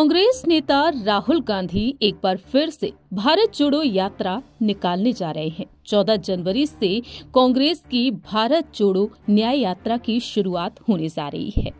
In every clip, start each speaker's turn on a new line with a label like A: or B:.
A: कांग्रेस नेता राहुल गांधी एक बार फिर से भारत जोड़ो यात्रा निकालने जा रहे हैं। 14 जनवरी से कांग्रेस की भारत जोड़ो न्याय यात्रा की शुरुआत होने जा रही है।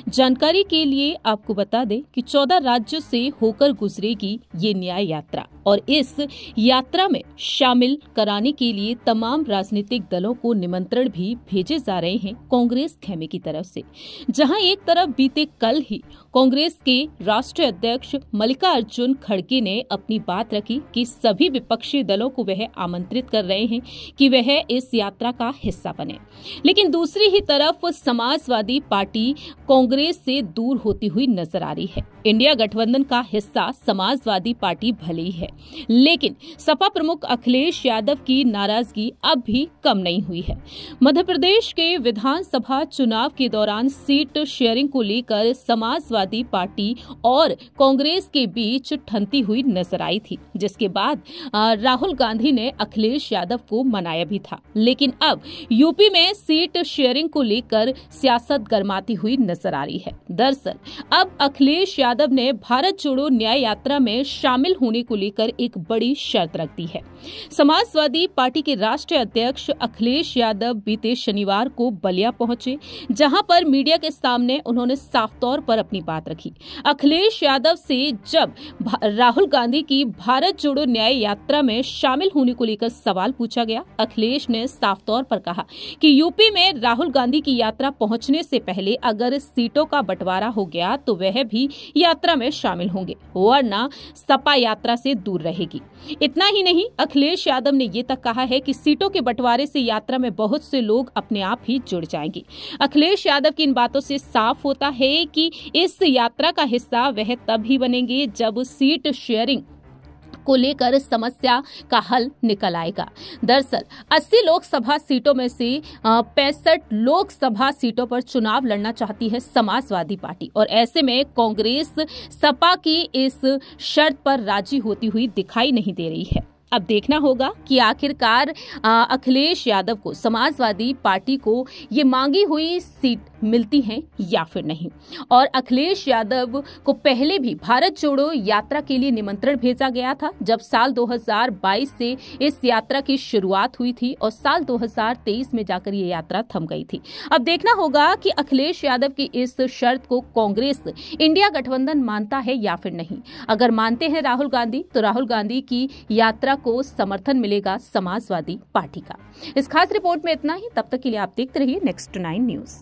A: जानकारी के लिए आपको बता दें कि 14 राज्यों से होकर गुजरेगी ये न्याय यात्रा और इस यात्रा में शामिल कराने के लिए तमाम राजनीतिक दलों को निमंत्रण भी भेजे जा रहे हैं कांग्रेस खेमे की तरफ से। जहां एक तरफ बीते कल ही कांग्रेस के राष्ट्रीय अध्यक्ष मल्लिकार्जुन खड़गे ने अपनी बात रखी कि सभी विपक्षी दलों को वह आमंत्रित कर रहे हैं कि वह इस यात्रा का हिस्सा बने, लेकिन दूसरी ही तरफ समाजवादी पार्टी कांग्रेस से दूर होती हुई नजर आ रही है। इंडिया गठबंधन का हिस्सा समाजवादी पार्टी भले ही है, लेकिन सपा प्रमुख अखिलेश यादव की नाराजगी अब भी कम नहीं हुई है। मध्य प्रदेश के विधानसभा चुनाव के दौरान सीट शेयरिंग को लेकर समाजवादी पार्टी और कांग्रेस के बीच ठनती हुई नजर आई थी, जिसके बाद राहुल गांधी ने अखिलेश यादव को मनाया भी था। लेकिन अब यूपी में सीट शेयरिंग को लेकर सियासत गरमाती हुई नजर आ रही है। दरअसल अब अखिलेश यादव ने भारत जोड़ो न्याय यात्रा में शामिल होने को लेकर एक बड़ी शर्त रख दी है। समाजवादी पार्टी के राष्ट्रीय अध्यक्ष अखिलेश यादव बीते शनिवार को बलिया पहुंचे, जहां पर मीडिया के सामने उन्होंने साफ तौर पर अपनी बात रखी। अखिलेश यादव से जब राहुल गांधी की भारत जोड़ो न्याय यात्रा में शामिल होने को लेकर सवाल पूछा गया, अखिलेश ने साफ तौर पर कहा कि यूपी में राहुल गांधी की यात्रा पहुंचने से पहले अगर सीटों का बंटवारा हो गया तो वह भी यात्रा में शामिल होंगे, वरना सपा यात्रा से दूर रहेगी। इतना ही नहीं, अखिलेश यादव ने ये तक कहा है कि सीटों के बंटवारे से यात्रा में बहुत से लोग अपने आप ही जुड़ जाएंगे। अखिलेश यादव की इन बातों से साफ होता है कि इस यात्रा का हिस्सा वह तब ही बनेंगे जब सीट शेयरिंग को लेकर समस्या का हल निकल आएगा। दरअसल 80 लोकसभा सीटों में से 65 लोकसभा सीटों पर चुनाव लड़ना चाहती है समाजवादी पार्टी और ऐसे में कांग्रेस सपा की इस शर्त पर राजी होती हुई दिखाई नहीं दे रही है। अब देखना होगा कि आखिरकार अखिलेश यादव को समाजवादी पार्टी को ये मांगी हुई सीट मिलती है या फिर नहीं। और अखिलेश यादव को पहले भी भारत जोड़ो यात्रा के लिए निमंत्रण भेजा गया था, जब साल 2022 से इस यात्रा की शुरुआत हुई थी और साल 2023 में जाकर ये यात्रा थम गई थी। अब देखना होगा कि अखिलेश यादव की इस शर्त को कांग्रेस इंडिया गठबंधन मानता है या फिर नहीं। अगर मानते हैं राहुल गांधी तो राहुल गांधी की यात्रा को समर्थन मिलेगा समाजवादी पार्टी का। इस खास रिपोर्ट में इतना ही। तब तक के लिए आप देखते रहिए नेक्स्ट 9 न्यूज।